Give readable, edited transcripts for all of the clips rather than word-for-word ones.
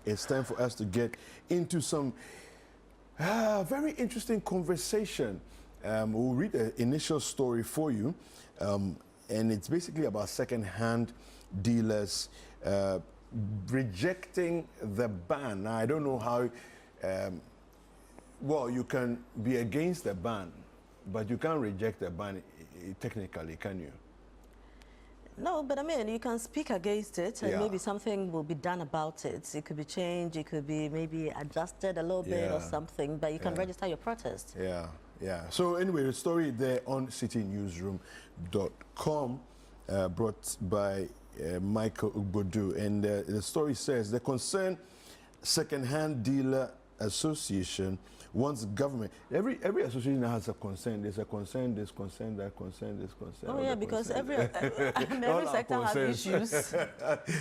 it's time for us to get into some very interesting conversation. We'll read the initial story for you, and it's basically about second-hand dealers rejecting the ban. Now, I don't know how, well, you can be against the ban, but you can't reject the ban technically, can you? No, but I mean, you can speak against it, and maybe something will be done about it. It could be changed, it could be maybe adjusted a little bit or something, but you can register your protest. So anyway, the story there on citinewsroom.com, brought by Michael Ugbodu, and the story says the concerned Secondhand Dealer Association wants government. Every association has a concern. There's a concern, this concern, that concern, this concern. Oh yeah, because every sector has issues.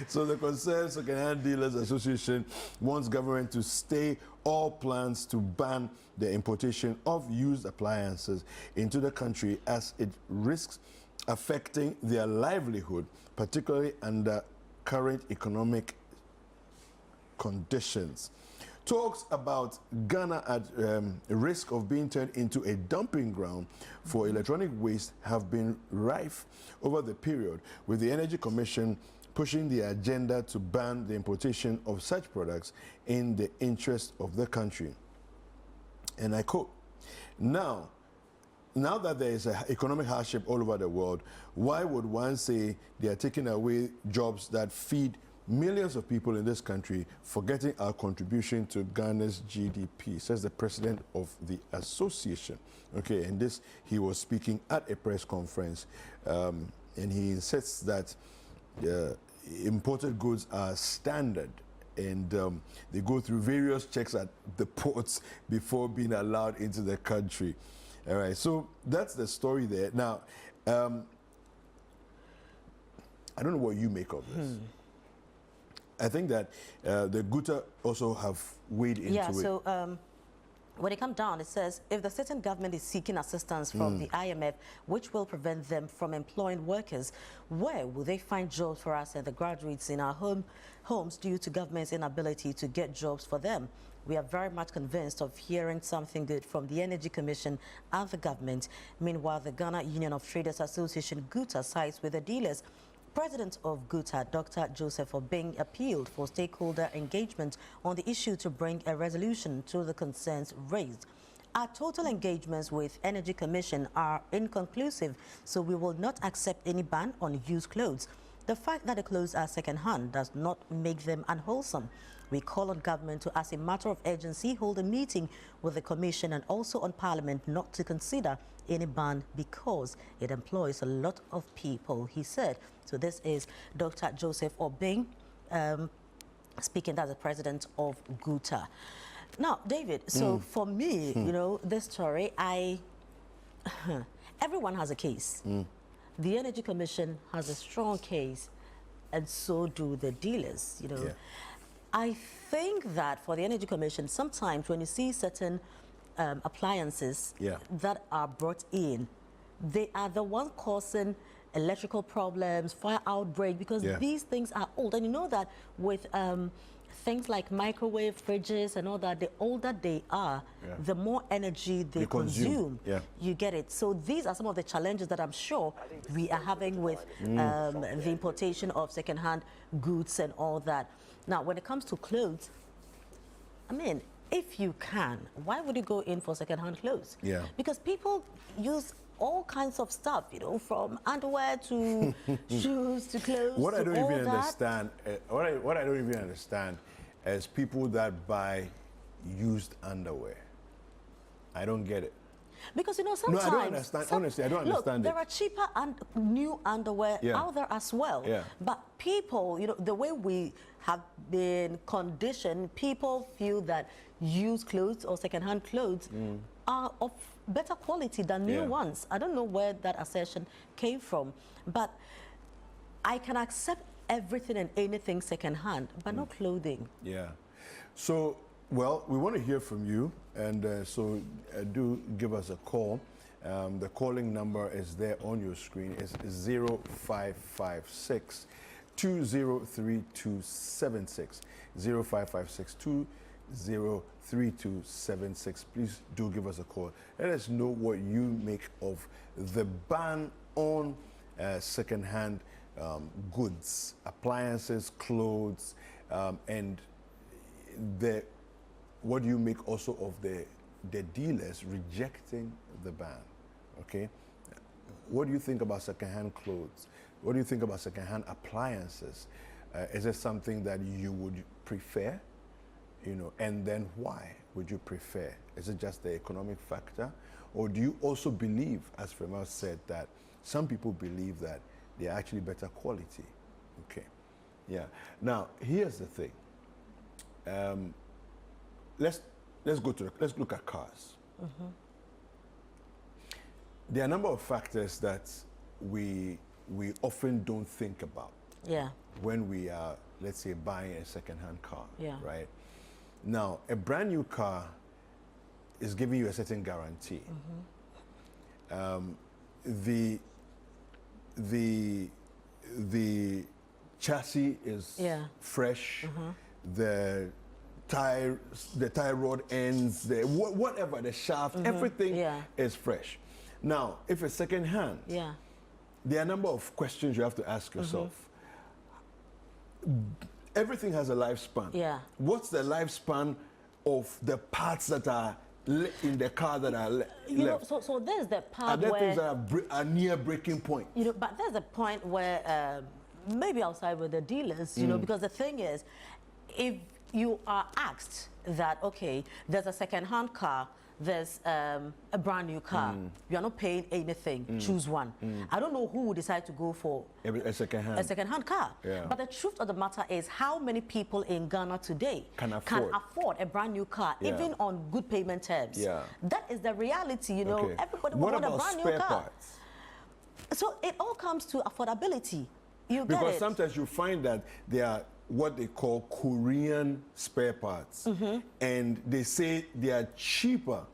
So the concerned Secondhand Dealers Association wants government to stay all plans to ban the importation of used appliances into the country as it risks affecting their livelihood, particularly under current economic conditions. Talks about Ghana at risk of being turned into a dumping ground for electronic waste have been rife over the period, with the Energy Commission pushing the agenda to ban the importation of such products in the interest of the country. And I quote, now that there is an economic hardship all over the world, why would one say they are taking away jobs that feed millions of people in this country, forgetting our contribution to Ghana's GDP, says the president of the association. Okay, and this, he was speaking at a press conference, and he insists that imported goods are standard, and they go through various checks at the ports before being allowed into the country. All right, so that's the story there. Now, I don't know what you make of this. I think that the Guta also have weighed into it. Yeah, so when it comes down, it says, if the certain government is seeking assistance from the IMF, which will prevent them from employing workers, where will they find jobs for us and the graduates in our homes due to government's inability to get jobs for them? We are very much convinced of hearing something good from the Energy Commission and the government. Meanwhile, the Ghana Union of Traders Association, Guta, sides with the dealers. President of Guta, Dr. Joseph Obeng, appealed for stakeholder engagement on the issue to bring a resolution to the concerns raised. Our total engagements with Energy Commission are inconclusive, so we will not accept any ban on used clothes. The fact that the clothes are second-hand does not make them unwholesome. We call on government to, as a matter of urgency, hold a meeting with the Commission and also on Parliament not to consider any ban because it employs a lot of people, he said. So this is Dr. Joseph Obeng speaking as the president of Guta. Now, David, so for me, you know, this story, everyone has a case. The Energy Commission has a strong case, and so do the dealers, you know. I think that for the Energy Commission, sometimes when you see certain appliances that are brought in, they are the ones causing electrical problems, fire outbreak, because these things are old. And you know that with things like microwave, fridges and all that, the older they are, the more energy they consume. You get it. So these are some of the challenges that I'm sure we are having with the importation of second-hand goods and all that. Now, when it comes to clothes, I mean, if you can, why would you go in for second-hand clothes? Because people use all kinds of stuff, you know, from underwear to shoes to clothes. What I don't even understand, what I don't even understand is people that buy used underwear. I don't get it. Because, you know, sometimes... No, I don't understand. Honestly, I don't understand it. There are cheaper and new underwear out there as well. But people, you know, the way we have been conditioned, people feel that used clothes or second-hand clothes are of better quality than new ones. I don't know where that assertion came from, but I can accept everything and anything second-hand, but not clothing. So, well, we want to hear from you, and so do give us a call. The calling number is there on your screen. It's 0556 203276 0556 203276. Please do give us a call. Let us know what you make of the ban on second-hand goods, appliances, clothes, and what do you make also of the dealers rejecting the ban? Okay, what do you think about second-hand clothes? What do you think about second-hand appliances? Is it something that you would prefer? You know, and then why would you prefer? Is it just the economic factor, or do you also believe, as Fremal said, that some people believe that they're actually better quality? Okay, yeah. Now here's the thing. Let's look at cars. Mm-hmm. There are a number of factors that we often don't think about. Yeah. When we are, let's say, buying a second-hand car. Yeah. Right. Now, a brand new car is giving you a certain guarantee. Mm-hmm. The chassis is fresh. Mm-hmm. The tie rod ends. Whatever, the shaft, everything is fresh. Now, if it's second-hand, there are a number of questions you have to ask yourself. Everything has a lifespan. Yeah. What's the lifespan of the parts that are in the car that are left? So there's the part are there where things that are near breaking point? You know, but there's a point where maybe outside with the dealers, you know, because the thing is, if you are asked that, okay, there's a second-hand car, there's a brand new car, you are not paying anything, choose one. I don't know who would decide to go for a second-hand car. Yeah. But the truth of the matter is, how many people in Ghana today can afford a brand new car, even on good payment terms? Yeah. That is the reality, you know. Okay. Everybody What wants a about brand spare new car. parts? So it all comes to affordability. You get Because it? sometimes you find that there are what they call Korean spare parts, and they say they are cheaper,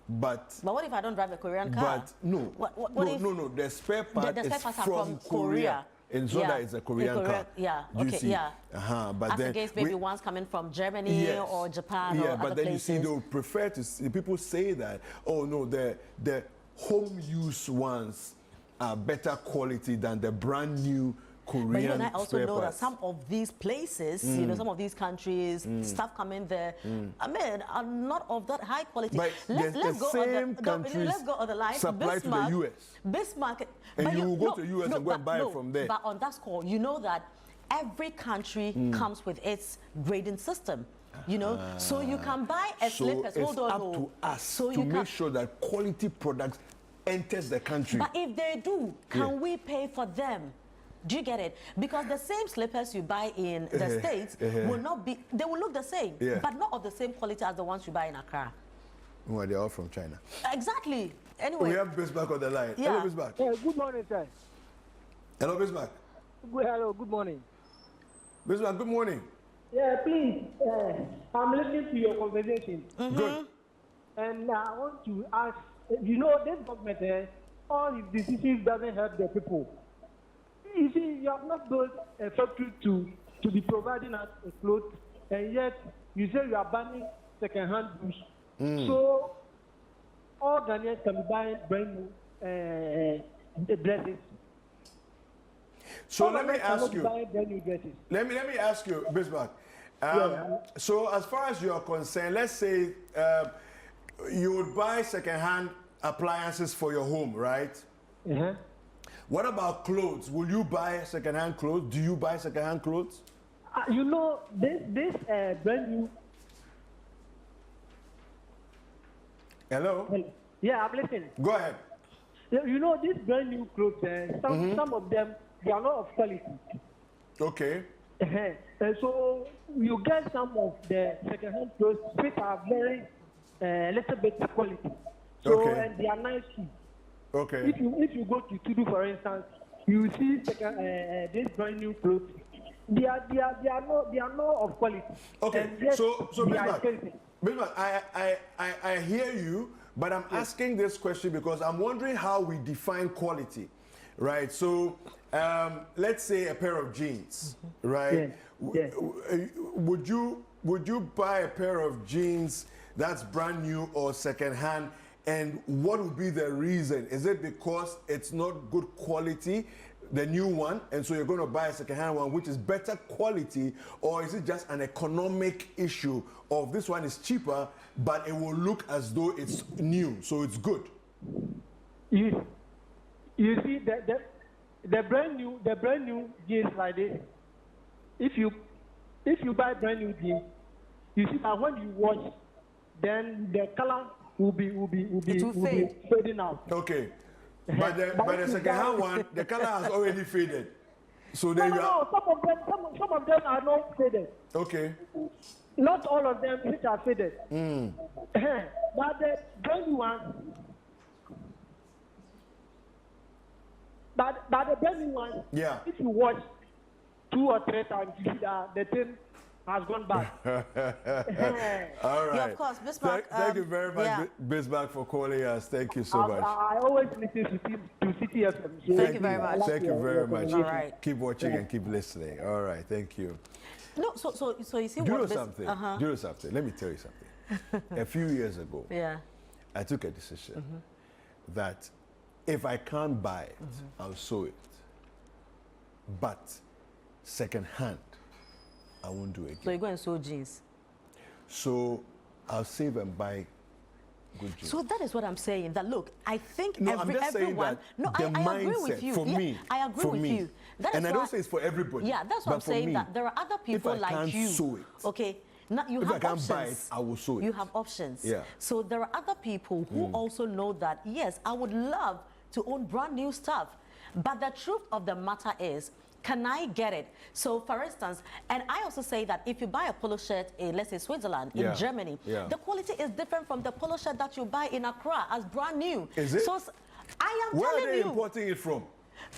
but what if I don't drive a Korean car? But no, no, the spare part the spare is parts are from Korea. And so that is a Korean car. Yeah, You okay, see? yeah. But as then against maybe ones coming from Germany or Japan or but other then places. you see, they'll prefer to see, people say that, oh no, the home use ones are better quality than the brand new Korean But you and I also spare know parts. that some of these places, you know, some of these countries, stuff coming there, I mean, are not of that high quality. But let's go on the line. Supply Bismarck, to the US. Bismarck, And but you will go to the US and go and buy it from there. But on that score, you know that every country comes with its grading system. You know, so you can buy a slippers. So it's Hold on, up to us so to make sure that quality products enters the country. But if they do, can we pay for them? Do you get it? Because the same slippers you buy in the States will not be, they will look the same, but not of the same quality as the ones you buy in Accra. Well, they're all from China. Exactly. Anyway. We have Bismarck on the line. Yeah. Hello, Bismarck. Good morning, sir. Hello, Bismarck. Hello, good morning. Bismarck, good morning. Yeah, please, I'm listening to your conversation. Good. And I want to ask, you know, this government, all its decisions doesn't help the people. You see, you have not built a factory to be providing us a clothes, and yet you say you are banning second-hand goods. So all Ghanaians can be buying brand new dresses. So All let me Ghanaians ask cannot you. buy brand new dresses. Let me ask you, Bismarck. So as far as you are concerned, let's say you would buy second-hand appliances for your home, right? What about clothes? Will you buy second-hand clothes? Do you buy second-hand clothes? You know, this brand new. Hello? Yeah, I'm listening. Go ahead. You know, these brand new clothes, some of them, they are not of quality. Okay. And so you get some of the second-hand clothes which are very little bit quality. So, Okay. and they are nice too. Okay. If you go to Tudu, for instance, you see this brand new clothes. They are not of quality. Okay. And yet So they are Bismarck, expensive. Bismarck, I hear you, but I'm asking this question because I'm wondering how we define quality. right? So let's say a pair of jeans, right? Yeah. Would you buy a pair of jeans that's brand new or secondhand? And what would be the reason? Is it because it's not good quality, the new one, and so you're going to buy a secondhand one which is better quality, or is it just an economic issue of this one is cheaper, but it will look as though it's new, so it's good? You see the brand new jeans like this. If you buy brand new jeans, you see that when you wash, then the color will be fading out. Okay, but the second-hand one, the color has already faded. So then No, some of them are not faded. Okay. Not all of them which are faded. But the brand new one, but the brand new one, yeah. if you wash 2 or 3 times, you see that the thing has gone back. All right. Yeah, of course, Bismarck. Thank you very much, Bismarck, for calling us. Thank you so much. I always listen to Citi FM. So Thank you very much. Thank you very much. All right. Keep watching and keep listening. All right. Thank you. No, so you see Do you know what this... something? Do you know something? Let me tell you something. A few years ago, Yeah. I took a decision that if I can't buy it, I'll sew it. But second-hand, I won't do it again. So you go and sew jeans. So I'll save and buy good jeans. So that is what I'm saying. That look, I think No, I'm just saying everyone. that No, the I agree mindset with you. for me, I agree for with me, you. That and is I why- don't say it's for everybody. Yeah, that's what but I'm for saying. me, That there are other people I like can't you. sew it, Okay. Now you if have I can't options. buy it, I will sew it. You have options. Yeah. So there are other people who also know that yes, I would love to own brand new stuff, but the truth of the matter is, can I get it? So for instance, and I also say that if you buy a polo shirt in, let's say, Switzerland, in Yeah. Germany, Yeah. the quality is different from the polo shirt that you buy in Accra as brand new. Is it? So I am Where are telling they you. importing it from?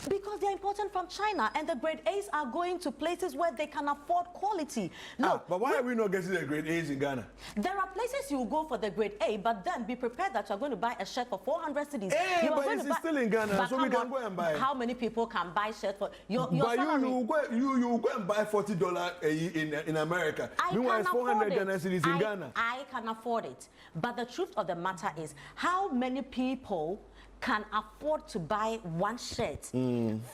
Because they're importing from China, and the grade A's are going to places where they can afford quality. Look, But why are we not getting the grade A's in Ghana? there are places you go for the grade A, but then be prepared that you're going to buy a shirt for 400 cedis. Hey, You are but going it's to buy- still in Ghana, But so we come can on, go and buy it. How many people can buy shirt for your But salary? you go and buy $40 in America. I Meanwhile, can it's afford 400 it. Ghana cedis in Ghana. I can afford it. But the truth of the matter is, how many people can afford to buy one shirt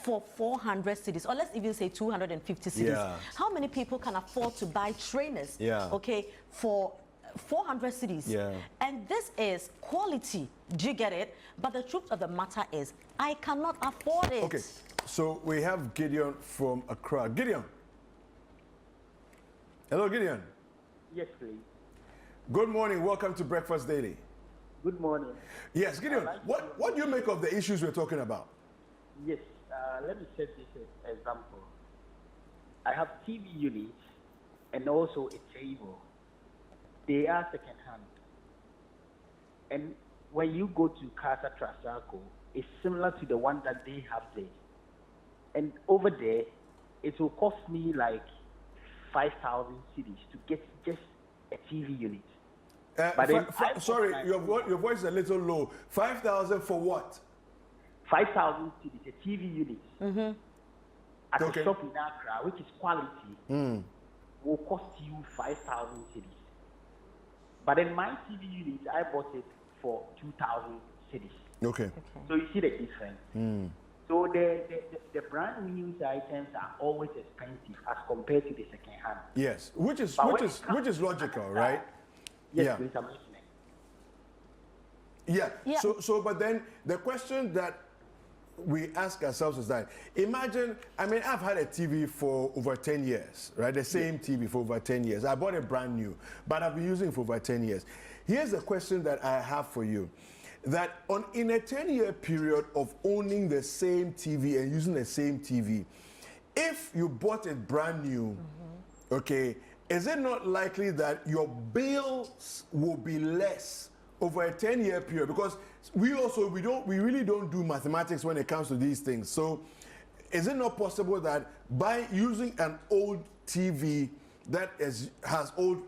for 400 cedis, or let's even say 250 cedis? Yeah. How many people can afford to buy trainers, Yeah. okay, for 400 cedis? Yeah. And this is quality. Do you get it? But the truth of the matter is, I cannot afford it. Okay, so we have Gideon from Accra. Gideon. Hello, Gideon. Yes, please. Good morning. Welcome to Breakfast Daily. Good morning. Yes, Gideon. What do you make of the issues we're talking about? Yes, let me set this example. I have TV units and also a table. They are second-hand. And when you go to Casa Trasaco, it's similar to the one that they have there. And over there, it will cost me like 5,000 cedis to get just a TV unit. But then sorry, your voice is a little low. 5,000 for what? 5,000 cedis, a TV unit. At Okay. a shop in Accra, which is quality, will cost you 5,000 cedis. But in my TV unit, I bought it for 2,000 cedis. Okay. So you see the difference. So the brand new items are always expensive as compared to the second hand. Yes, which is But which when is it comes which is to logical, that, right? Yes, Yeah. please, I'm listening. Yeah. Yeah. So but then the question that we ask ourselves is that, imagine, I mean, I've had a TV for over 10 years, right? The same TV for over 10 years. I bought it brand new, but I've been using it for over 10 years. Here's the question that I have for you. That in a 10-year period of owning the same TV and using the same TV, if you bought it brand new, okay, is it not likely that your bills will be less over a 10-year period? Because we really don't do mathematics when it comes to these things. So is it not possible that by using an old TV that has old,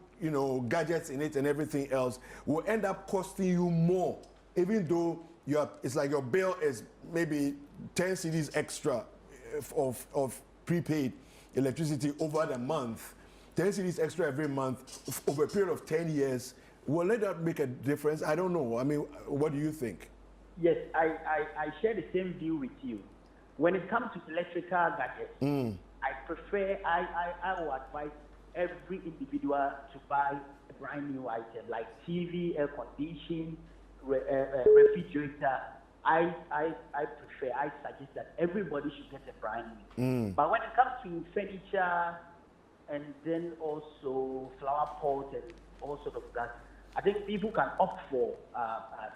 gadgets in it and everything else will end up costing you more, even though it's like your bill is maybe 10 cedis extra of prepaid electricity over the month, 10 cedis extra every month over a period of 10 years, will let that make a difference? I don't know. I mean, what do you think? Yes, I share the same view with you. When it comes to electrical gadgets, I will advise every individual to buy a brand new item like TV, air conditioning, refrigerator. I suggest that everybody should get a brand new. But when it comes to furniture and then also flower pots and all sort of that, I think people can opt for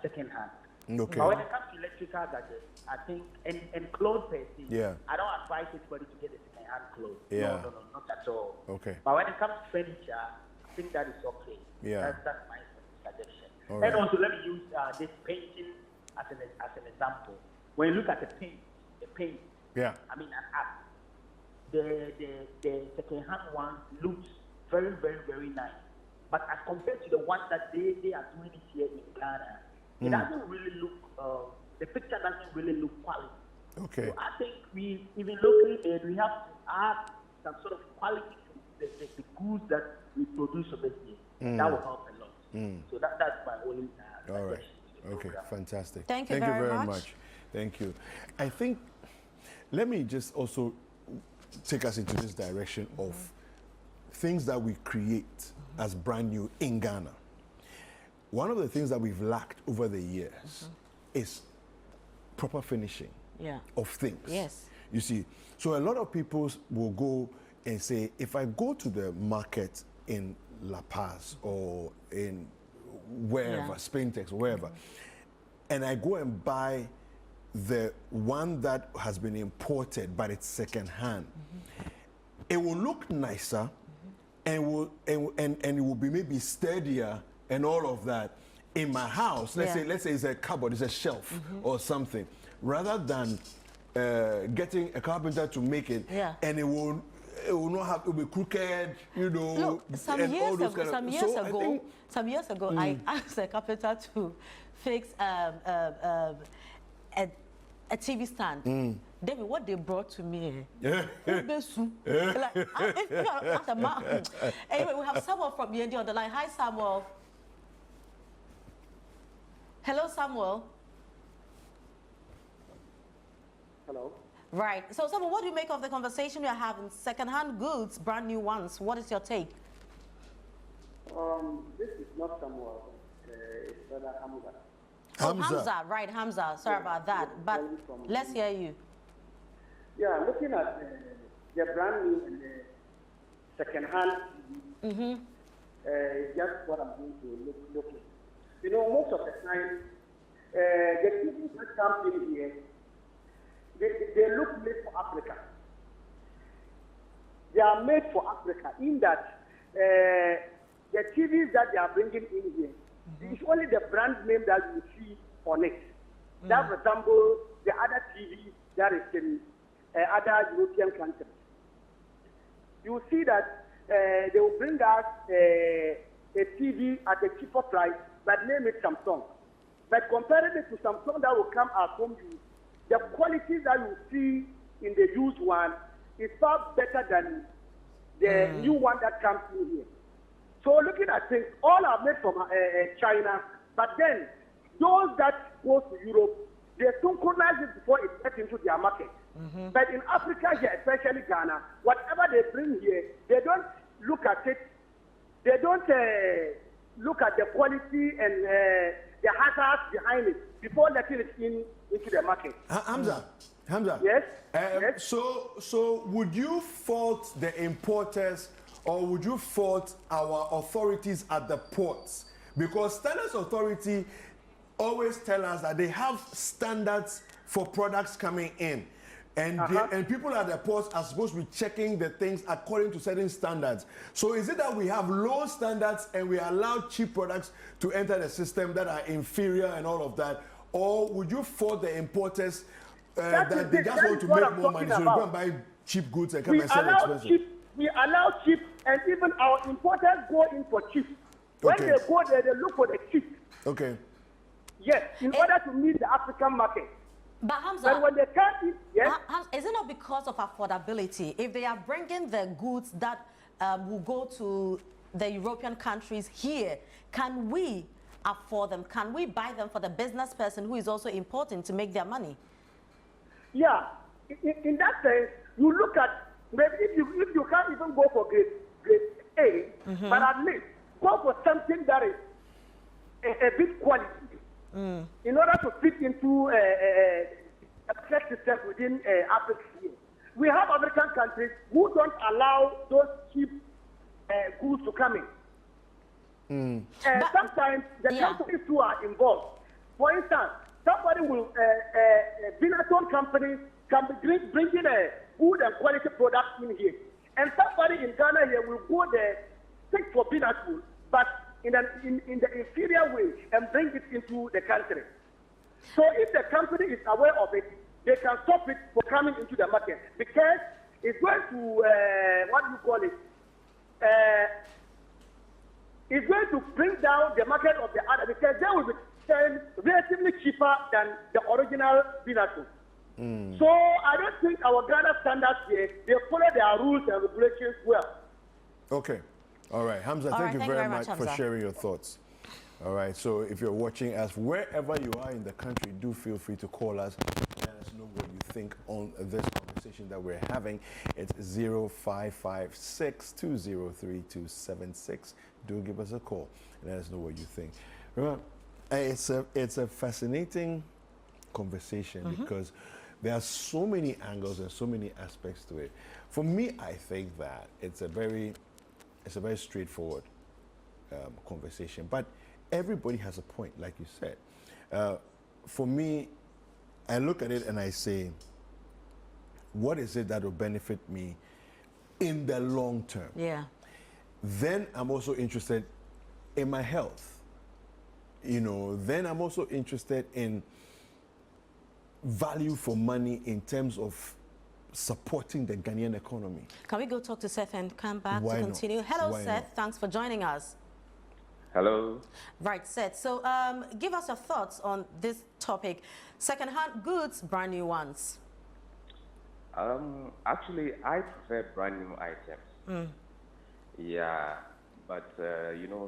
second-hand. Okay. But when it comes to electrical gadgets, I think, and clothes per se, I don't advise anybody to get a second-hand clothes. Yeah. No, not at all. Okay. But when it comes to furniture, I think that is okay. Yeah. That's my suggestion. All And right. also, let me use this painting as an example. When you look at the paint, Yeah. I mean, the second-hand one looks very, very, very nice. But as compared to the one that they are doing it here in Ghana, it doesn't really look, the picture doesn't really look quality. Okay. So I think we, even locally made, we have to add some sort of quality to the goods that we produce over here. That will help a lot. So that's my only All right. suggestion to the Okay, program. fantastic. Thank you very much. Thank you. I think, let me just also take us into this direction of things that we create as brand new in Ghana. One of the things that we've lacked over the years is proper finishing of things. Yes. You see, so a lot of people will go and say, if I go to the market in La Paz or in wherever, Spaintex, wherever, and I go and buy the one that has been imported, but it's second-hand, it will look nicer and it will be maybe steadier and all of that in my house. Let's say it's a cupboard, it's a shelf or something, rather than getting a carpenter to make it, and it will not have, it will be crooked, you know. Look, some years ago, I asked a carpenter to fix a TV stand. David, what they brought to me, anyway, we have someone from BND on the line. Hi, Samuel. Hello, Samuel. Hello. Right. So, Samuel, what do you make of the conversation we are having? Second-hand goods, brand new ones. What is your take? This is not Samuel. It's Brother Hamza. Hamza, right, Hamza. Sorry about that. But let's hear you. Yeah, looking at the brand new and the second-hand, just what I'm going to look at. You know, most of the time, the people that come in here, they look made for Africa. They are made for Africa in that the TVs that they are bringing in here, it's only the brand name that you see on it. That resembles the other TV that is in other European countries. You see that they will bring us a TV at a cheaper price, but name it Samsung. But comparing it to Samsung that will come at home use, the quality that you see in the used one is far better than the new one that comes in here. So looking at things, all are made from China, but then those that go to Europe, they synchronize it before it gets into their market. But in Africa here, especially Ghana, whatever they bring here, they don't look at it. They don't look at the quality and the hazards behind it before letting it into the market. Hamza. Yes. Yes. So would you fault the importers or would you fault our authorities at the ports? Because Standards Authority always tell us that they have standards for products coming in. And, and people at the ports are supposed to be checking the things according to certain standards. So is it that we have low standards and we allow cheap products to enter the system that are inferior and all of that? Or would you fault the importers that they just want to make more money, so you go and buy cheap goods and come and sell expensive? We allow cheap, and even our importers go in for cheap. When they go there, they look for the cheap. Okay. Yes, in order to meet the African market. But Hamza, But when they can't, yes. Is it not because of affordability? If they are bringing the goods that will go to the European countries here, can we afford them? Can we buy them for the business person who is also importing to make their money? Yeah, in that sense, you look at maybe if you can't even go for grade A, but at least go for something that is a bit quality in order to fit into a trade system within Africa. We have African countries who don't allow those cheap goods to come in. Sometimes the companies who are involved, for instance, somebody will, a Binatone company can be bringing a good and quality product in here. And somebody in Ghana here will go there, seek for Binatone, but in the inferior way and bring it into the country. So if the company is aware of it, they can stop it from coming into the market because it's going to, it's going to bring down the market of the other because they will be selling relatively cheaper than the original Binatone. So I don't think our Ghana standards here, they follow their rules and regulations well. Okay. All right. Hamza, thank you very much for sharing your thoughts. All right. So if you're watching us, wherever you are in the country, do feel free to call us. Let us know what you think on this conversation that we're having. It's 0556-203-276. Do give us a call and let us know what you think. Remember, it's a fascinating conversation because there are so many angles and so many aspects to it. For me, I think that it's a very straightforward conversation, but everybody has a point, like you said. For me, I look at it and I say, what is it that will benefit me in the long term? Yeah. Then I'm also interested in my health. Then I'm also interested in value for money in terms of supporting the Ghanaian economy. Can we go talk to Seth and come back Why to not? continue? Hello, Why Seth. not? Thanks for joining us. Hello. Right, Seth. So give us your thoughts on this topic. Second-hand goods, brand new ones. Actually, I prefer brand new items. Yeah, but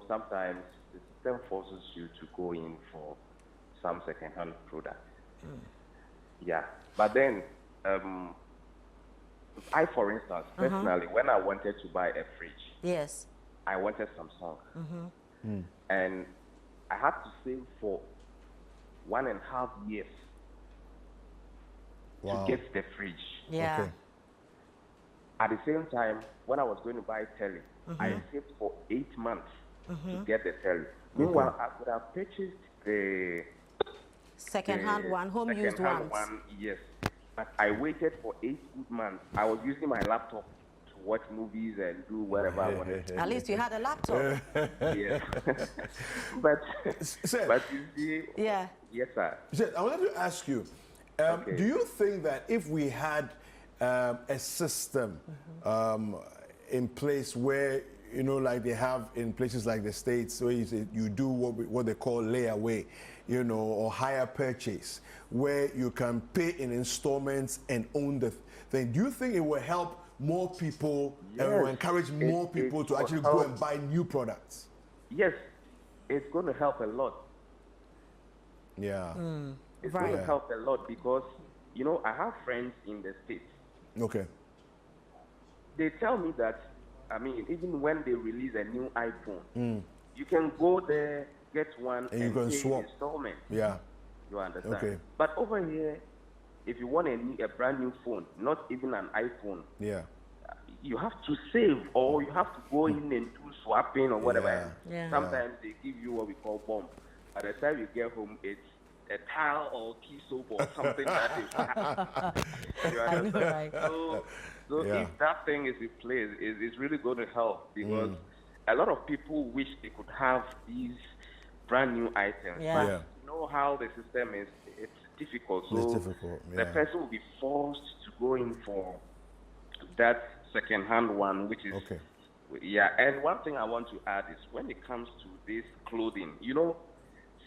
sometimes the system forces you to go in for some second-hand products. Yeah, but then I, for instance, personally, when I wanted to buy a fridge, yes, I wanted Samsung, and I had to save for 1.5 years to get the fridge. yeah. Okay. At the same time, when I was going to buy telly, I saved for 8 months to get the telly. Meanwhile, I could have purchased the Second-hand one, home-used ones. one, yes. But I waited for 8 good months. I was using my laptop to watch movies and do whatever I wanted. At least you had a laptop. Yes. but Seth, you see, Yeah. yes, sir. Seth, I wanted to ask you, do you think that if we had a system in place where, like they have in places like the States, where you do what they call layaway, or hire purchase, where you can pay in installments and own the thing, do you think it will help more people and will encourage more people to actually go and buy new products? Yes, it's going to help a lot. Yeah. It's going to help a lot because, I have friends in the States. Okay. They tell me that, even when they release a new iPhone, you can go there, get one, and you can pay swap installment. Yeah. You understand? Okay. But over here, if you want a brand new phone, not even an iPhone, Yeah. you have to save or you have to go in and do swapping or whatever. Yeah. Sometimes they give you what we call bomb. By the time you get home, it's a tile or key soap or something that is. You understand? I know, right? So if that thing is in place, it's really going to help because a lot of people wish they could have these brand new items. Yeah. But you know how the system is, it's difficult. So It's difficult, the person will be forced to go in for that second-hand one, which is yeah. And one thing I want to add is when it comes to this clothing,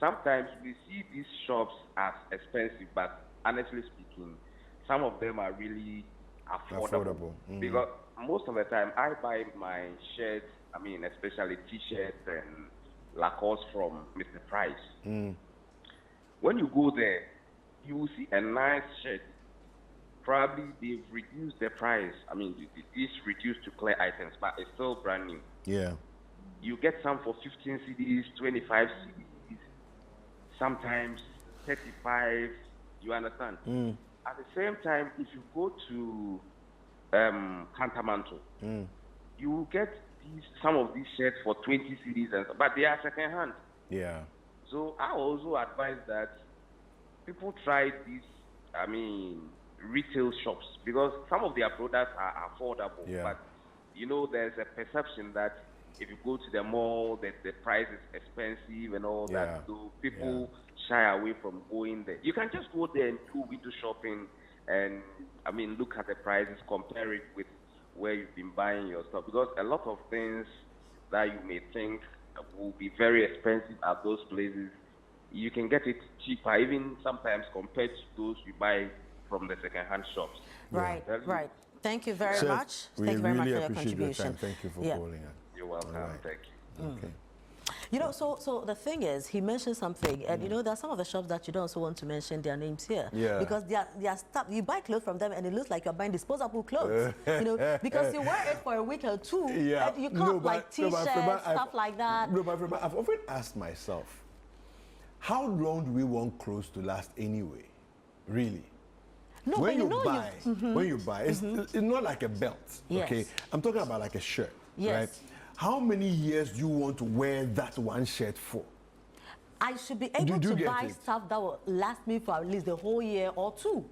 sometimes we see these shops as expensive, but honestly speaking, some of them are really affordable. Because most of the time, I buy my shirts, I mean, especially T-shirts and Lacoste from Mr. Price. When you go there, you will see a nice shirt. Probably they've reduced the price. I mean, it's reduced to clear items, but it's still brand new. Yeah. You get some for 15 CDs, 25 CDs, sometimes 35. You understand? At the same time, if you go to Cantamanto, you will get some of these shirts for 20 CDs, but they are second hand. Yeah. So I also advise that people try these, I mean, retail shops, because some of their products are affordable. Yeah. But, you know, there's a perception that if you go to the mall, that the price is expensive and all that. So people shy away from going there. You can just go there and do window shopping and, I mean, look at the prices, compare it with where you've been buying your stuff. Because a lot of things that you may think will be very expensive at those places, you can get it cheaper, even sometimes compared to those you buy from the second-hand shops. Right, right. Thank you very much. We Thank you very much really for your appreciate your contribution. time. Thank you for calling us. You're welcome. Thank you. Okay. You know, so the thing is, he mentioned something, and you know, there are some of the shops that you don't also want to mention their names here. Yeah. Because they are stuff, you buy clothes from them and it looks like you're buying disposable clothes. You know, because you wear it for a week or two, and you can't like T-shirts, stuff like that. No, but I've often asked myself, how long do we want clothes to last anyway? Really? No, when but you know buy, when you buy, it's not like a belt. Yes. Okay, I'm talking about like a shirt. Yes. Right? How many years do you want to wear that one shirt for? I should be able to buy stuff that will last me for at least the whole year or two.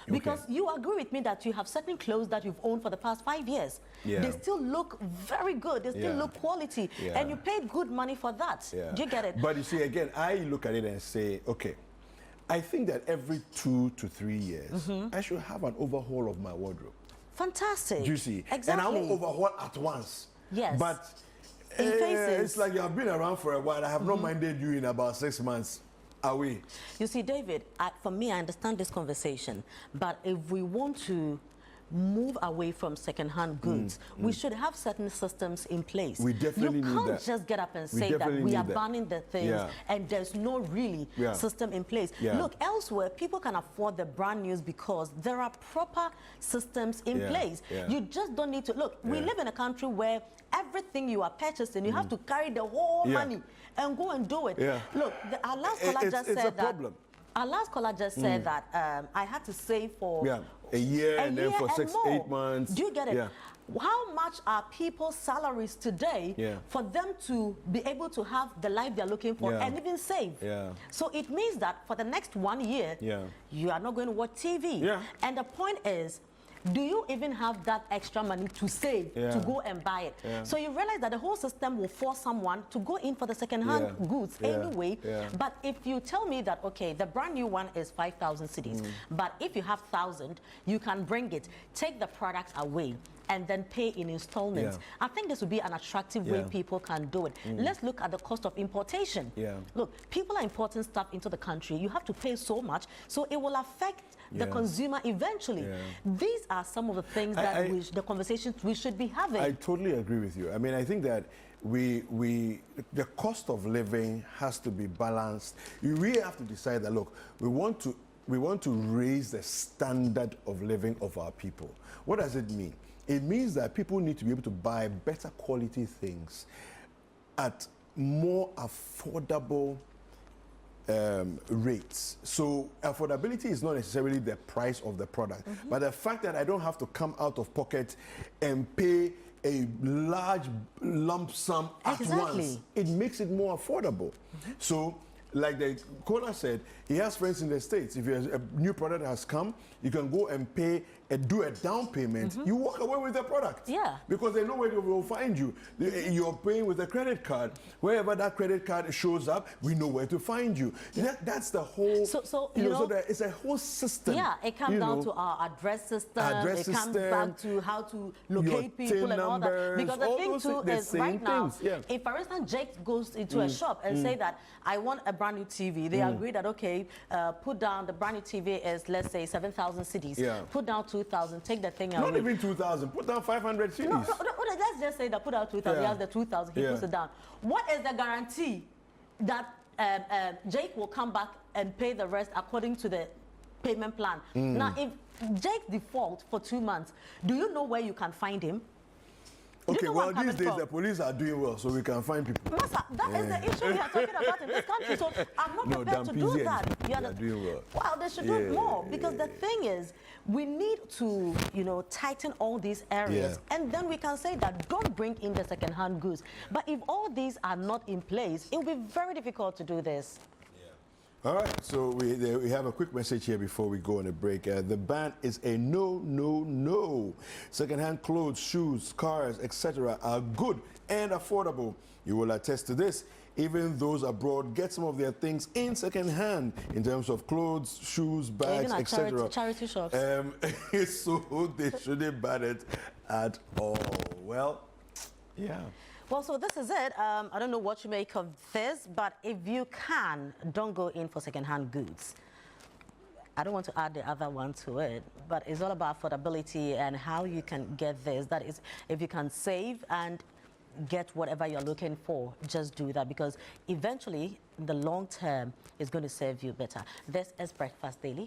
Because you agree with me that you have certain clothes that you've owned for the past 5 years. Yeah. They still look very good. They still look quality. Yeah. And you paid good money for that. Yeah. Do you get it? But you see, again, I look at it and say, okay, I think that every 2 to 3 years, I should have an overhaul of my wardrobe. Fantastic. Do you see? Exactly. And I won't overhaul at once. Yes. But in phases. it's like you have been around for a while. I have not minded you in about 6 months away. You see, David, for me, I understand this conversation. But if we want to move away from second-hand goods, we should have certain systems in place. We definitely need that. You can't just get up and say that we are banning the things and there's no really system in place. Look, elsewhere, people can afford the brand news because there are proper systems in place. You just don't need to. Look, we live in a country where everything you are purchasing, you have to carry the whole money and go and do it. Look, our last caller just said that. Our last caller just said that I had to save for a year and then for 6, 8 months. Do you get it? How much are people's salaries today for them to be able to have the life they're looking for and even save? So it means that for the next 1 year, you are not going to watch TV. And the point is, do you even have that extra money to save to go and buy it? So you realize that the whole system will force someone to go in for the second-hand goods anyway. But if you tell me that, okay, the brand new one is 5,000 cedis, but if you have 1,000, you can bring it, take the product away, and then pay in installments. I think this would be an attractive way people can do it. Let's look at the cost of importation. Look, people are importing stuff into the country. You have to pay so much, so it will affect the consumer eventually. These are some of the things that the conversations we should be having. I totally agree with you. I mean, I think that the cost of living has to be balanced. You really have to decide that, look, we want to raise the standard of living of our people. What does it mean? It means that people need to be able to buy better quality things at more affordable rates. So affordability is not necessarily the price of the product, but the fact that I don't have to come out of pocket and pay a large lump sum at once, it makes it more affordable. So like the caller said, he has friends in the States. If a new product has come, you can go and pay do a down payment, you walk away with the product. Yeah. Because they know where they will find you. You're paying with a credit card. Wherever that credit card shows up, we know where to find you. That's the whole. So it's a whole system. Yeah, it comes down to our address system. It comes back to how to locate people and all that. Because the thing too is right now, if for instance Jake goes into a shop and say that I want a brand new TV, they agree that okay, put down the brand new TV is let's say 7,000 cedis. Yeah. Put down 2,000, take the thing away. Not even 2,000. Put down 500 cedis. No, let's just say that put out 2,000. He has the 2,000. He puts it down. What is the guarantee that Jake will come back and pay the rest according to the payment plan? Now, if Jake default for 2 months, do you know where you can find him? Okay, well, these days the police are doing well, so we can find people. Master, that is the issue we are talking about in this country. So I'm not prepared to do that. They are doing well. Well, they should do more because the thing is, we need to, tighten all these areas, and then we can say that don't bring in the second-hand goods. But if all these are not in place, it will be very difficult to do this. All right, so we have a quick message here before we go on a break. The ban is a no, no, no. Second-hand clothes, shoes, cars, etc. are good and affordable. You will attest to this. Even those abroad get some of their things in second-hand in terms of clothes, shoes, bags, etc. Charity shops. So they shouldn't ban it at all. Well, yeah. Well, so this is it. I don't know what you make of this, but if you can, don't go in for second-hand goods. I don't want to add the other one to it, but it's all about affordability and how you can get this. That is, if you can save and get whatever you're looking for, just do that, because eventually, in the long term, it's going to serve you better. This is Breakfast Daily.